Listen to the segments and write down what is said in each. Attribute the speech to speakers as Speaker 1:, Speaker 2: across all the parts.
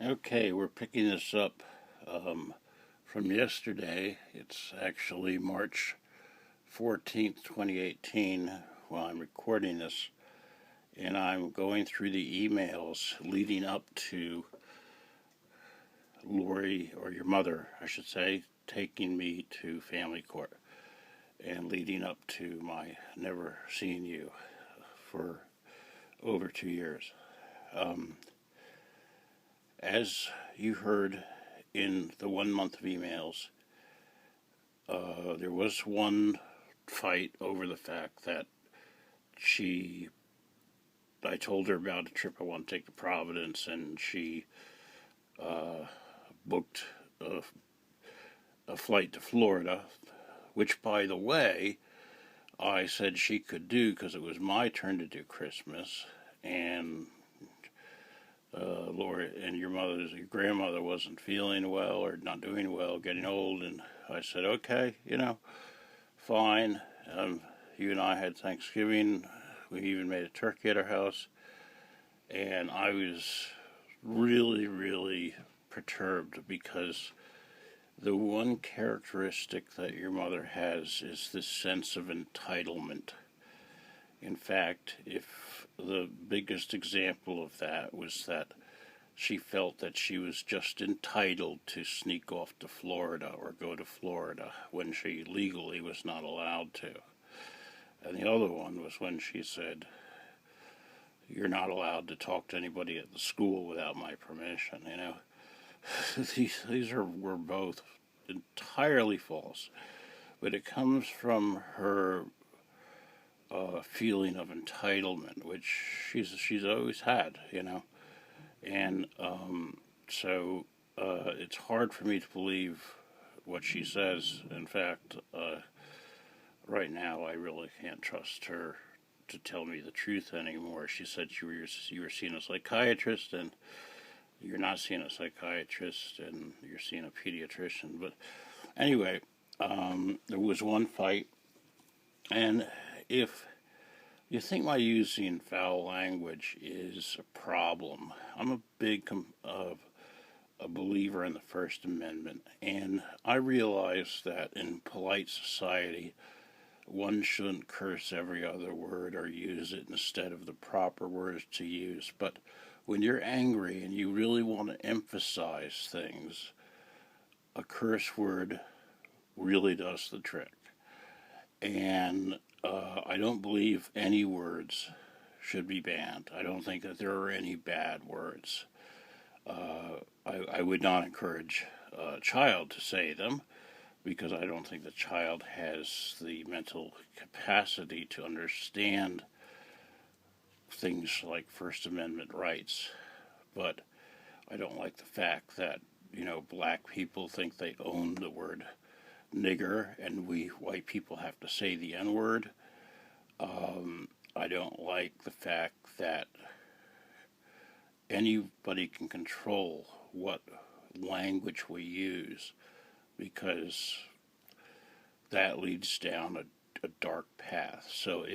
Speaker 1: Okay, we're picking this up from yesterday. It's actually March 14th, 2018, while I'm recording this, and I'm going through the emails leading up to Lori, or your mother, I should say, taking me to family court and leading up to my never seeing you for over 2 years. As you heard in the 1 month of emails, there was one fight over the fact that I told her about a trip I want to take to Providence, and she booked a flight to Florida, which, by the way, I said she could do because it was my turn to do Christmas, and Laura and your grandmother wasn't feeling well or not doing well, getting old, and I said, okay, fine. You and I had Thanksgiving. We even made a turkey at our house, and I was really, really perturbed because the one characteristic that your mother has is this sense of entitlement. In fact, if the biggest example of that was that she felt that she was just entitled to sneak off to Florida or go to Florida when she legally was not allowed to. And the other one was when she said, you're not allowed to talk to anybody at the school without my permission, These were both entirely false. But it comes from her feeling of entitlement, which she's always had, And so it's hard for me to believe what she says. In fact, right now I really can't trust her to tell me the truth anymore. She said you were seeing a psychiatrist, and you're not seeing a psychiatrist, and you're seeing a pediatrician. But anyway, there was one fight, and if you think my using foul language is a problem, I'm a big a believer in the First Amendment, and I realize that in polite society, one shouldn't curse every other word or use it instead of the proper words to use. But when you're angry and you really want to emphasize things, a curse word really does the trick. And I don't believe any words should be banned. I don't think that there are any bad words. I would not encourage a child to say them, because I don't think the child has the mental capacity to understand things like First Amendment rights. But I don't like the fact that, black people think they own the word nigger, and we white people have to say the N-word. I don't like the fact that anybody can control what language we use, because that leads down a dark path. So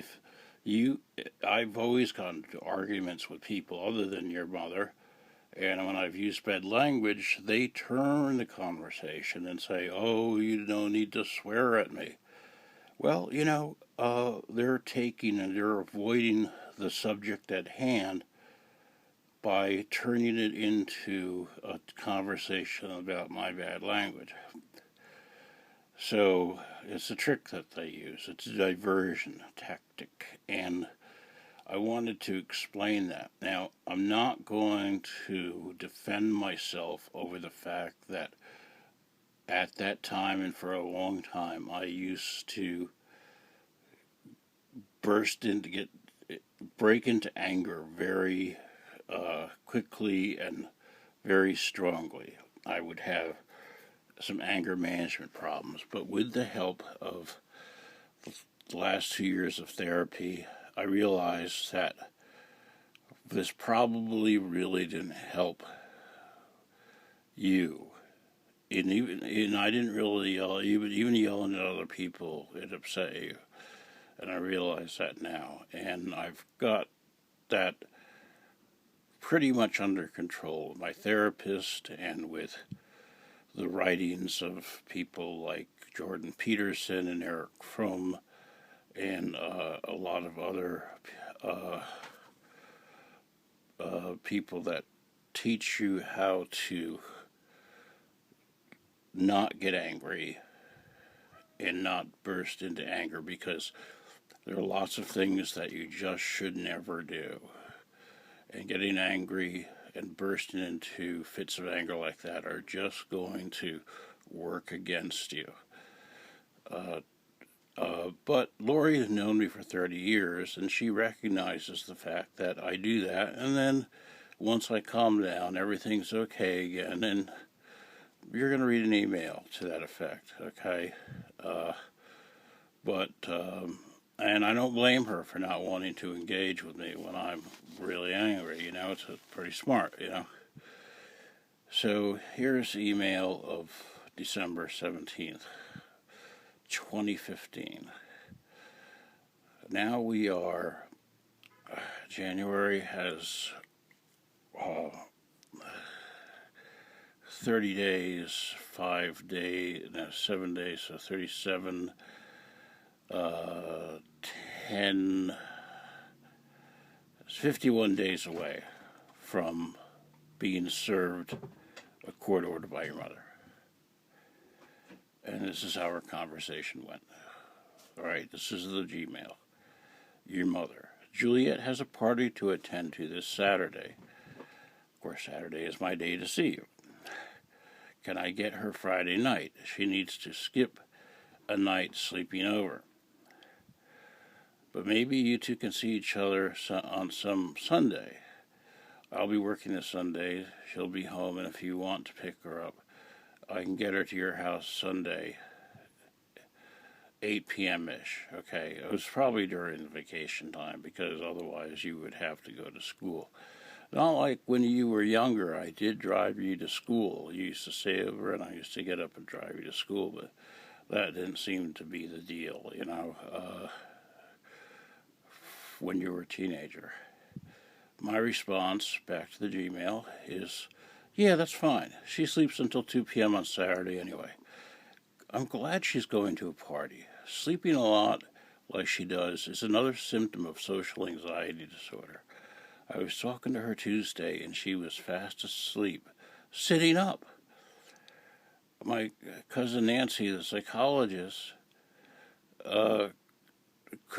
Speaker 1: I've always gotten into arguments with people other than your mother, and when I've used bad language, they turn the conversation and say, oh, you don't need to swear at me. Well, they're avoiding the subject at hand by turning it into a conversation about my bad language. So it's a trick that they use. It's a diversion tactic, and I wanted to explain that. Now, I'm not going to defend myself over the fact that at that time and for a long time I used to break into anger very quickly and very strongly. I would have some anger management problems, but with the help of the last 2 years of therapy, I realized that this probably really didn't help you. And I didn't really yell. Even yelling at other people, it upset you. And I realize that now. And I've got that pretty much under control. My therapist and with the writings of people like Jordan Peterson and Eric Fromm and a lot of other uh, people that teach you how to not get angry and not burst into anger, because there are lots of things that you just should never do. And getting angry and bursting into fits of anger like that are just going to work against you. But Lori has known me for 30 years, and she recognizes the fact that I do that. And then once I calm down, everything's okay again. And you're going to read an email to that effect, okay? And I don't blame her for not wanting to engage with me when I'm really angry. It's pretty smart, So here's the email of December 17th, 2015. Now we are, January has 30 days, 7 days, so 37, 10, it's 51 days away from being served a court order by your mother. And this is how our conversation went. All right, this is the Gmail. Your mother. Juliette has a party to attend to this Saturday. Of course, Saturday is my day to see you. Can I get her Friday night? She needs to skip a night sleeping over. But maybe you two can see each other on some Sunday. I'll be working this Sunday. She'll be home, and if you want to pick her up, I can get her to your house Sunday, 8 p.m.-ish. Okay, it was probably during the vacation time, because otherwise you would have to go to school. Not like when you were younger, I did drive you to school. You used to stay over, and I used to get up and drive you to school, but that didn't seem to be the deal, when you were a teenager. My response back to the Gmail is, yeah, that's fine. She sleeps until 2 p.m. on Saturday anyway. I'm glad she's going to a party. Sleeping a lot like she does is another symptom of social anxiety disorder. I was talking to her Tuesday, and she was fast asleep, sitting up. My cousin Nancy, the psychologist, could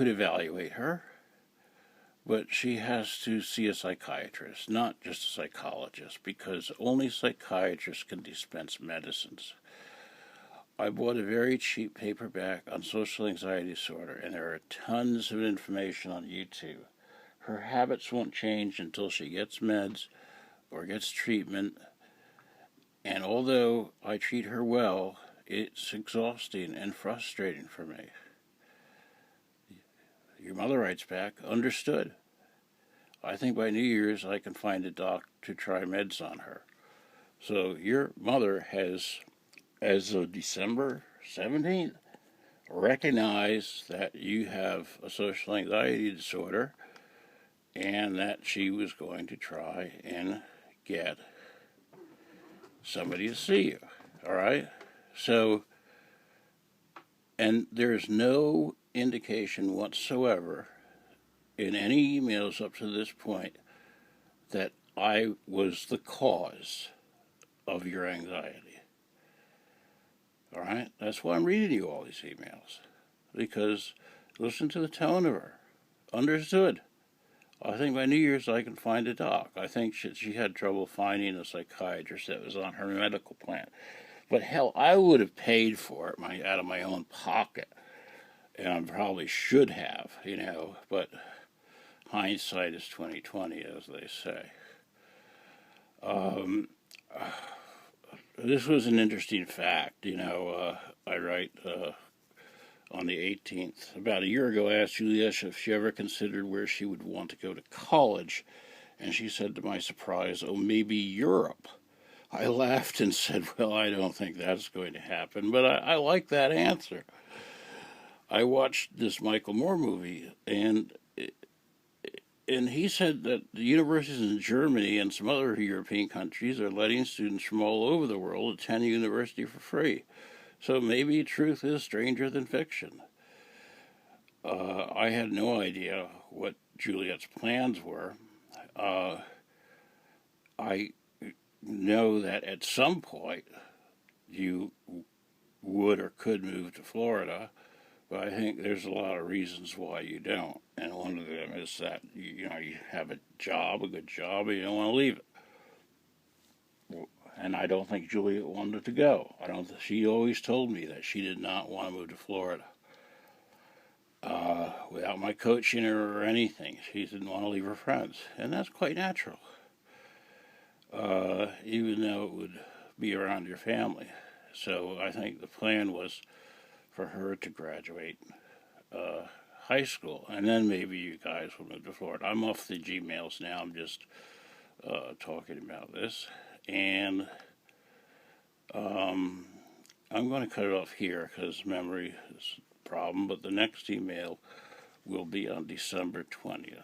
Speaker 1: evaluate her, but she has to see a psychiatrist, not just a psychologist, because only psychiatrists can dispense medicines. I bought a very cheap paperback on social anxiety disorder, and there are tons of information on YouTube. Her habits won't change until she gets meds or gets treatment, and although I treat her well, it's exhausting and frustrating for me. Your mother writes back, understood. I think by New Year's I can find a doc to try meds on her. So your mother has, as of December 17th, recognized that you have a social anxiety disorder, and that she was going to try and get somebody to see you. All right? So, and there's no indication whatsoever in any emails up to this point that I was the cause of your anxiety. All right? That's why I'm reading you all these emails. Because listen to the tone of her. Understood. I think by New Year's I can find a doc. I think she had trouble finding a psychiatrist that was on her medical plan. But hell, I would have paid for it out of my own pocket. And I probably should have, but hindsight is 20/20, as they say. This was an interesting fact, I write on the 18th. About a year ago, I asked Juliette if she ever considered where she would want to go to college, and she said to my surprise, oh, maybe Europe. I laughed and said, well, I don't think that's going to happen, but I like that answer. I watched this Michael Moore movie, and and he said that the universities in Germany and some other European countries are letting students from all over the world attend university for free. So maybe truth is stranger than fiction. I had no idea what Juliet's plans were. I know that at some point you would or could move to Florida, but I think there's a lot of reasons why you don't. And one of them is that you have a job, a good job, and you don't want to leave it. And I don't think Juliet wanted to go. I don't. She always told me that she did not want to move to Florida. Without my coaching her or anything, she didn't want to leave her friends, and that's quite natural. Even though it would be around your family. So I think the plan was for her to graduate high school, and then maybe you guys will move to Florida. I'm off the Gmails now. I'm just talking about this, and I'm going to cut it off here because memory is a problem. But the next email will be on December 20th.